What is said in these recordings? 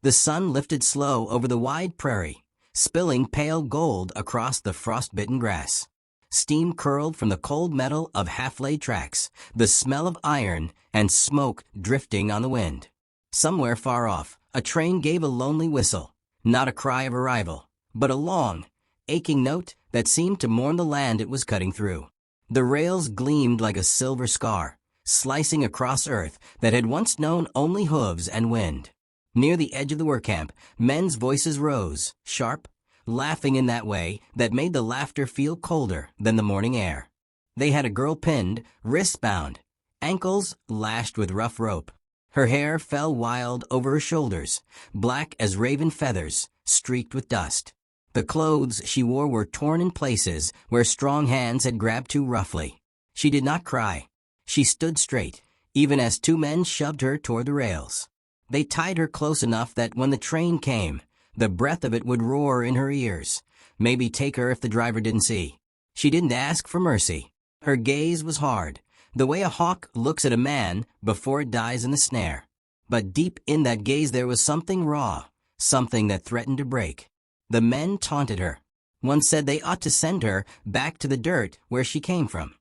The sun lifted slow over the wide prairie, spilling pale gold across the frost-bitten grass. Steam curled from the cold metal of half-laid tracks, the smell of iron and smoke drifting on the wind. Somewhere far off, a train gave a lonely whistle, not a cry of arrival, but a long, aching note that seemed to mourn the land it was cutting through. The rails gleamed like a silver scar, slicing across earth that had once known only hooves and wind. Near the edge of the work camp, men's voices rose, sharp, laughing in that way that made the laughter feel colder than the morning air. They had a girl pinned, wrists bound, ankles lashed with rough rope. Her hair fell wild over her shoulders, black as raven feathers, streaked with dust. The clothes she wore were torn in places where strong hands had grabbed too roughly. She did not cry. She stood straight, even as two men shoved her toward the rails. They tied her close enough that when the train came, the breath of it would roar in her ears, maybe take her if the driver didn't see. She didn't ask for mercy. Her gaze was hard, the way a hawk looks at a man before it dies in the snare. But deep in that gaze there was something raw, something that threatened to break. The men taunted her. One said they ought to send her back to the dirt where she came from.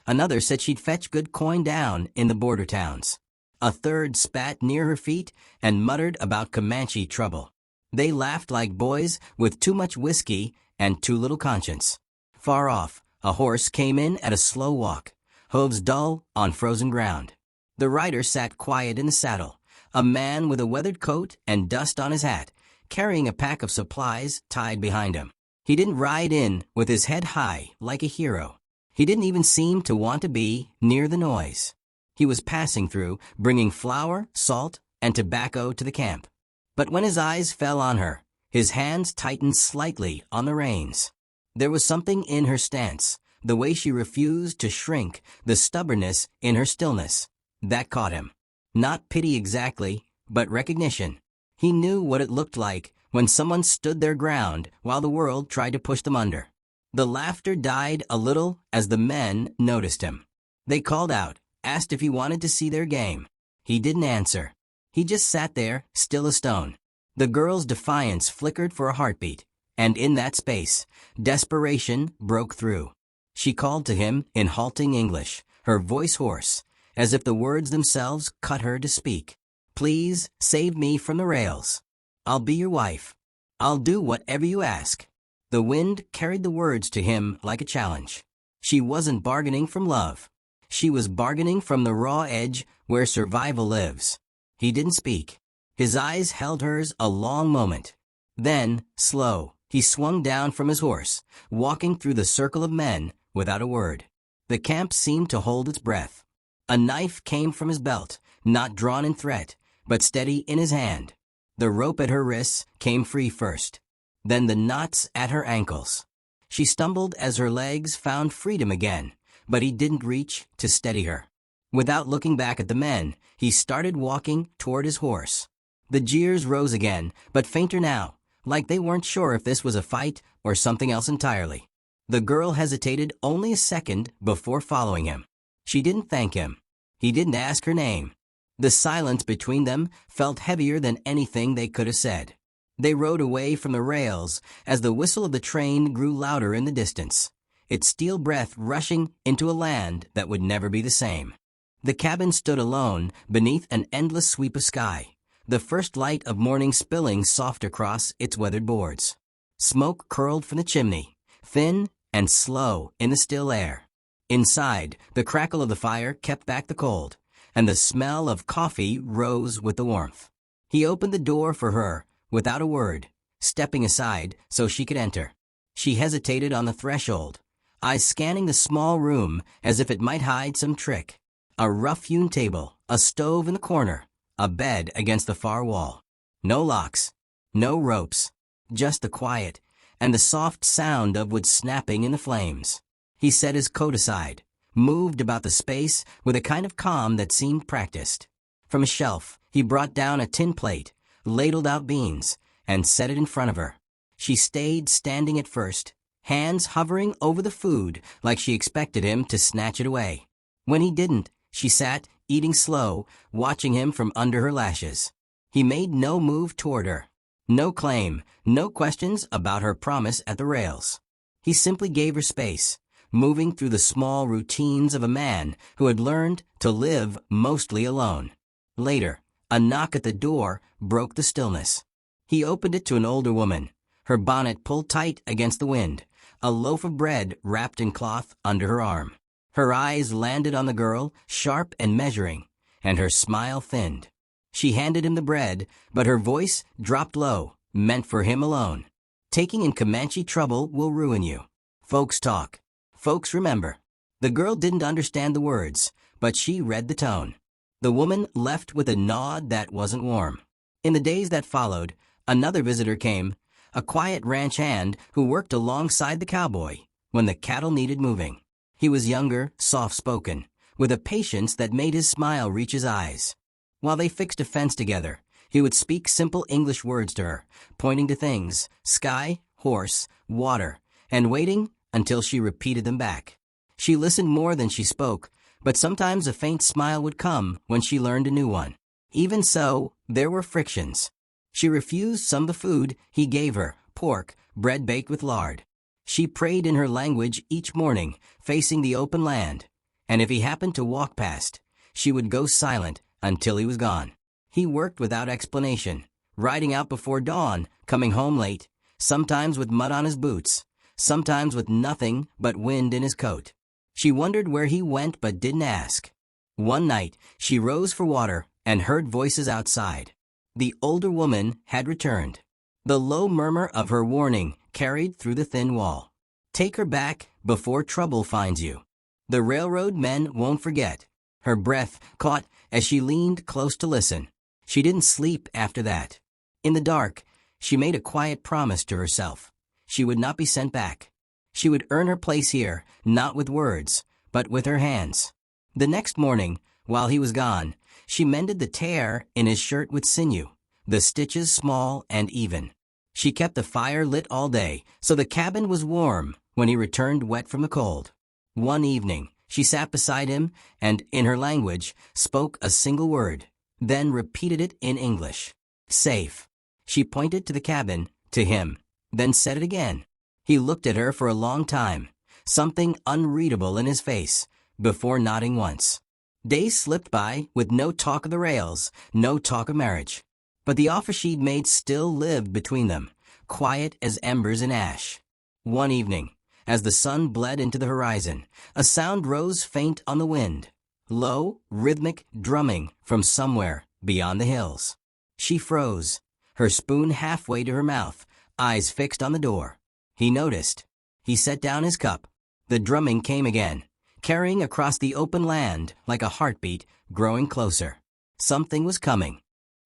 Another said she'd fetch good coin down in the border towns. A third spat near her feet and muttered about Comanche trouble. They laughed like boys with too much whiskey and too little conscience. Far off, a horse came in at a slow walk, hooves dull on frozen ground. The rider sat quiet in the saddle, a man with a weathered coat and dust on his hat, carrying a pack of supplies tied behind him. He didn't ride in with his head high like a hero. He didn't even seem to want to be near the noise. He was passing through, bringing flour, salt, and tobacco to the camp. But when his eyes fell on her, his hands tightened slightly on the reins. There was something in her stance, the way she refused to shrink, the stubbornness in her stillness, that caught him. Not pity exactly, but recognition. He knew what it looked like when someone stood their ground while the world tried to push them under. The laughter died a little as the men noticed him. They called out, asked if he wanted to see their game. He didn't answer. He just sat there, still a stone. The girl's defiance flickered for a heartbeat, and in that space, desperation broke through. She called to him in halting English, her voice hoarse, as if the words themselves cut her to speak. Please, save me from the rails. I'll be your wife. I'll do whatever you ask. The wind carried the words to him like a challenge. She wasn't bargaining from love. She was bargaining from the raw edge where survival lives. He didn't speak. His eyes held hers a long moment. Then, slow, he swung down from his horse, walking through the circle of men without a word. The camp seemed to hold its breath. A knife came from his belt, not drawn in threat, but steady in his hand. The rope at her wrists came free first, then the knots at her ankles. She stumbled as her legs found freedom again, but he didn't reach to steady her. Without looking back at the men, he started walking toward his horse. The jeers rose again, but fainter now, like they weren't sure if this was a fight or something else entirely. The girl hesitated only a second before following him. She didn't thank him. He didn't ask her name. The silence between them felt heavier than anything they could have said. They rode away from the rails as the whistle of the train grew louder in the distance, its steel breath rushing into a land that would never be the same. The cabin stood alone beneath an endless sweep of sky, the first light of morning spilling soft across its weathered boards. Smoke curled from the chimney, thin and slow in the still air. Inside, the crackle of the fire kept back the cold, and the smell of coffee rose with the warmth. He opened the door for her without a word, stepping aside so she could enter. She hesitated on the threshold, eyes scanning the small room as if it might hide some trick. A rough-hewn table, a stove in the corner, a bed against the far wall. No locks, no ropes, just the quiet and the soft sound of wood snapping in the flames. He set his coat aside, moved about the space with a kind of calm that seemed practiced. From a shelf, he brought down a tin plate, ladled out beans, and set it in front of her. She stayed standing at first, hands hovering over the food like she expected him to snatch it away. When he didn't, she sat, eating slow, watching him from under her lashes. He made no move toward her. No claim, no questions about her promise at the rails. He simply gave her space, moving through the small routines of a man who had learned to live mostly alone. Later, a knock at the door broke the stillness. He opened it to an older woman, her bonnet pulled tight against the wind, a loaf of bread wrapped in cloth under her arm. Her eyes landed on the girl, sharp and measuring, and her smile thinned. She handed him the bread, but her voice dropped low, meant for him alone. Taking in Comanche trouble will ruin you. Folks talk. Folks remember. The girl didn't understand the words, but she read the tone. The woman left with a nod that wasn't warm. In the days that followed, another visitor came, a quiet ranch hand who worked alongside the cowboy when the cattle needed moving. He was younger, soft-spoken, with a patience that made his smile reach his eyes. While they fixed a fence together, he would speak simple English words to her, pointing to things, sky, horse, water, and waiting until she repeated them back. She listened more than she spoke, but sometimes a faint smile would come when she learned a new one. Even so, there were frictions. She refused some of the food he gave her, pork, bread baked with lard. She prayed in her language each morning, facing the open land, and if he happened to walk past, she would go silent until he was gone. He worked without explanation, riding out before dawn, coming home late, sometimes with mud on his boots, sometimes with nothing but wind in his coat. She wondered where he went but didn't ask. One night, she rose for water and heard voices outside. The older woman had returned. The low murmur of her warning carried through the thin wall. Take her back before trouble finds you. The railroad men won't forget. Her breath caught as she leaned close to listen. She didn't sleep after that. In the dark, she made a quiet promise to herself. She would not be sent back. She would earn her place here, not with words, but with her hands. The next morning, while he was gone, she mended the tear in his shirt with sinew, the stitches small and even. She kept the fire lit all day, so the cabin was warm when he returned wet from the cold. One evening, she sat beside him and, in her language, spoke a single word, then repeated it in English. Safe. She pointed to the cabin, to him, then said it again. He looked at her for a long time, something unreadable in his face, before nodding once. Days slipped by with no talk of the rails, no talk of marriage. But the offer she'd made still lived between them, quiet as embers in ash. One evening, as the sun bled into the horizon, a sound rose faint on the wind, low, rhythmic drumming from somewhere beyond the hills. She froze, her spoon halfway to her mouth, eyes fixed on the door. He noticed. He set down his cup. The drumming came again, carrying across the open land like a heartbeat, growing closer. Something was coming.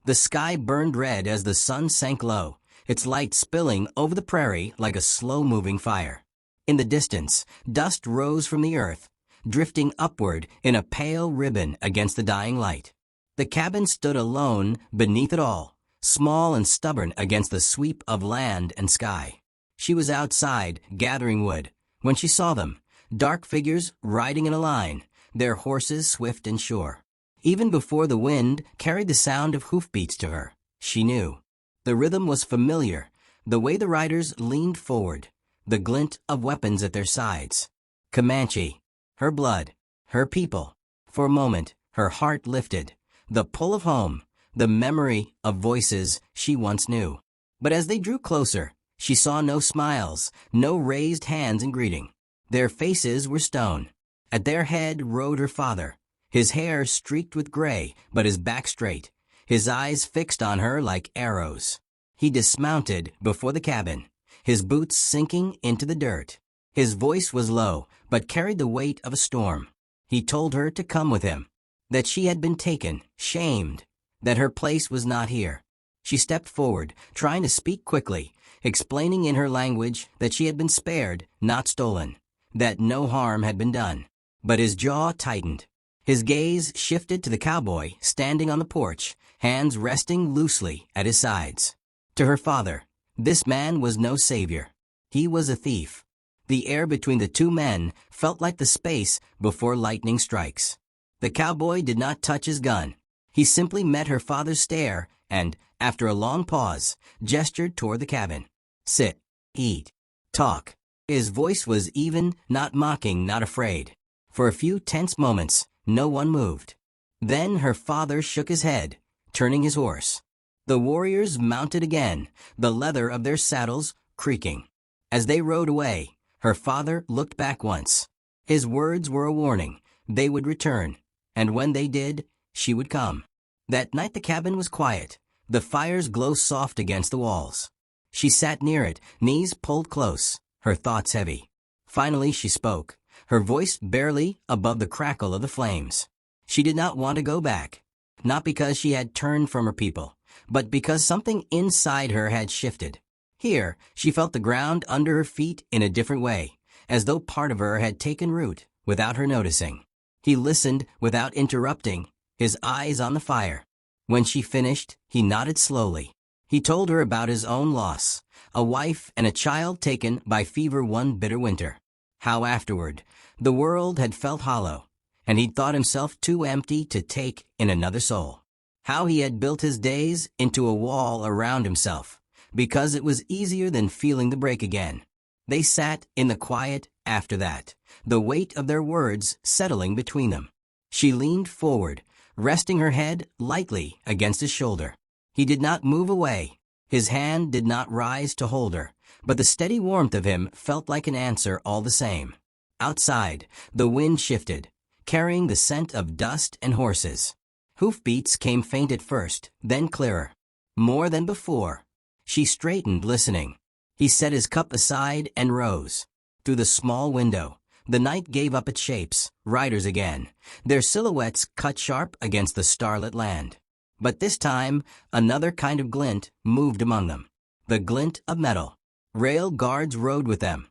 The sky burned red as the sun sank low, its light spilling over the prairie like a slow-moving fire. In the distance, dust rose from the earth, drifting upward in a pale ribbon against the dying light. The cabin stood alone beneath it all, small and stubborn against the sweep of land and sky. She was outside, gathering wood, when she saw them, dark figures riding in a line, their horses swift and sure. Even before the wind carried the sound of hoofbeats to her, she knew. The rhythm was familiar, the way the riders leaned forward, the glint of weapons at their sides. Comanche, her blood, her people. For a moment, her heart lifted, the pull of home, the memory of voices she once knew. But as they drew closer, she saw no smiles, no raised hands in greeting. Their faces were stone. At their head rode her father, his hair streaked with gray, but his back straight, his eyes fixed on her like arrows. He dismounted before the cabin, his boots sinking into the dirt. His voice was low, but carried the weight of a storm. He told her to come with him, that she had been taken, shamed, that her place was not here. She stepped forward, trying to speak quickly, explaining in her language that she had been spared, not stolen, that no harm had been done. But his jaw tightened. His gaze shifted to the cowboy standing on the porch, hands resting loosely at his sides. To her father, this man was no savior. He was a thief. The air between the two men felt like the space before lightning strikes. The cowboy did not touch his gun. He simply met her father's stare and, after a long pause, gestured toward the cabin. Sit, eat, talk. His voice was even, not mocking, not afraid. For a few tense moments, no one moved. Then her father shook his head, turning his horse. The warriors mounted again, the leather of their saddles creaking. As they rode away, her father looked back once. His words were a warning. They would return, and when they did, she would come. That night the cabin was quiet, the fire's glow soft against the walls. She sat near it, knees pulled close, her thoughts heavy. Finally she spoke, her voice barely above the crackle of the flames. She did not want to go back, not because she had turned from her people, but because something inside her had shifted. Here, she felt the ground under her feet in a different way, as though part of her had taken root without her noticing. He listened without interrupting, his eyes on the fire. When she finished, he nodded slowly. He told her about his own loss, a wife and a child taken by fever one bitter winter. How afterward, the world had felt hollow, and he'd thought himself too empty to take in another soul. How he had built his days into a wall around himself, because it was easier than feeling the break again. They sat in the quiet after that, the weight of their words settling between them. She leaned forward, resting her head lightly against his shoulder. He did not move away. His hand did not rise to hold her, but the steady warmth of him felt like an answer all the same. Outside, the wind shifted, carrying the scent of dust and horses. Hoofbeats came faint at first, then clearer. More than before. She straightened, listening. He set his cup aside and rose. Through the small window, the night gave up its shapes, riders again, their silhouettes cut sharp against the starlit land. But this time, another kind of glint moved among them. The glint of metal. Rail guards rode with them.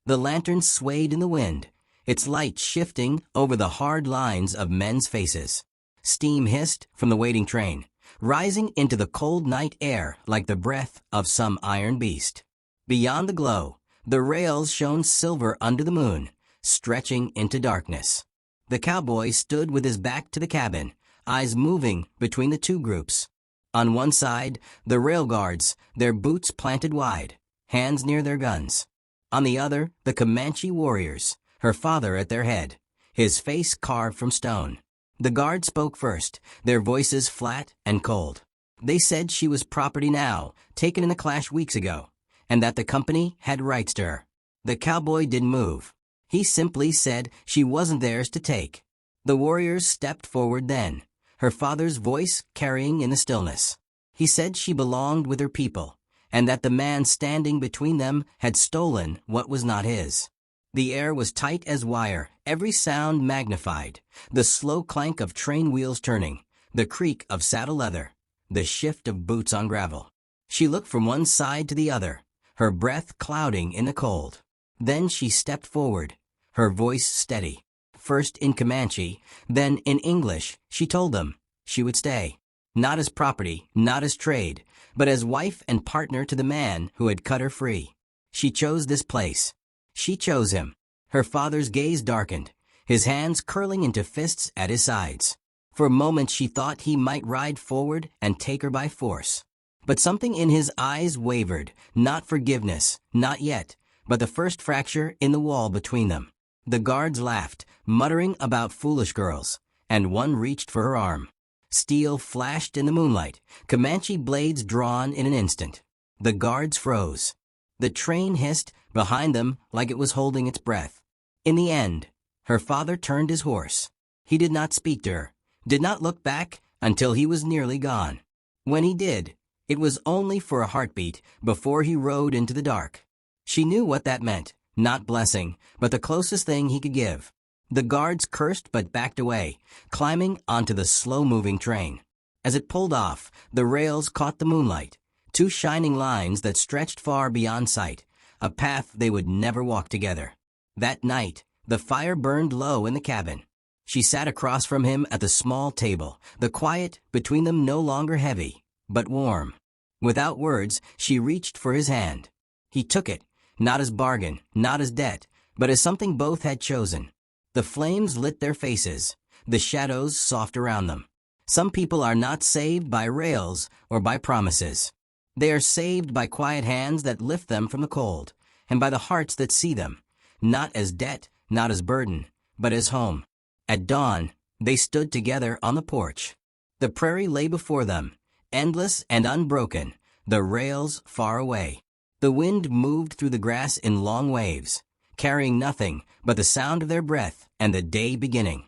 The lantern swayed in the wind, its light shifting over the hard lines of men's faces. Steam hissed from the waiting train, rising into the cold night air like the breath of some iron beast. Beyond the glow, the rails shone silver under the moon, stretching into darkness. The cowboy stood with his back to the cabin, eyes moving between the two groups. On one side, the rail guards, their boots planted wide, hands near their guns. On the other, the Comanche warriors, her father at their head, his face carved from stone. The guard spoke first, their voices flat and cold. They said she was property now, taken in the clash weeks ago, and that the company had rights to her. The cowboy didn't move. He simply said she wasn't theirs to take. The warriors stepped forward then, her father's voice carrying in the stillness. He said she belonged with her people, and that the man standing between them had stolen what was not his. The air was tight as wire, every sound magnified, the slow clank of train wheels turning, the creak of saddle leather, the shift of boots on gravel. She looked from one side to the other, her breath clouding in the cold. Then she stepped forward, her voice steady. First in Comanche, then in English, she told them she would stay. Not as property, not as trade, but as wife and partner to the man who had cut her free. She chose this place. She chose him. Her father's gaze darkened, his hands curling into fists at his sides. For a moment she thought he might ride forward and take her by force. But something in his eyes wavered, not forgiveness, not yet, but the first fracture in the wall between them. The guards laughed, muttering about foolish girls, and one reached for her arm. Steel flashed in the moonlight, Comanche blades drawn in an instant. The guards froze. The train hissed behind them like it was holding its breath. In the end, her father turned his horse. He did not speak to her, did not look back until he was nearly gone. When he did, it was only for a heartbeat before he rode into the dark. She knew what that meant, not blessing, but the closest thing he could give. The guards cursed but backed away, climbing onto the slow-moving train. As it pulled off, the rails caught the moonlight, two shining lines that stretched far beyond sight, a path they would never walk together. That night, the fire burned low in the cabin. She sat across from him at the small table, the quiet between them no longer heavy, but warm. Without words, she reached for his hand. He took it, not as bargain, not as debt, but as something both had chosen. The flames lit their faces, the shadows soft around them. Some people are not saved by rails or by promises. They are saved by quiet hands that lift them from the cold, and by the hearts that see them, not as debt, not as burden, but as home. At dawn, they stood together on the porch. The prairie lay before them, endless and unbroken, the rails far away. The wind moved through the grass in long waves, carrying nothing but the sound of their breath and the day beginning.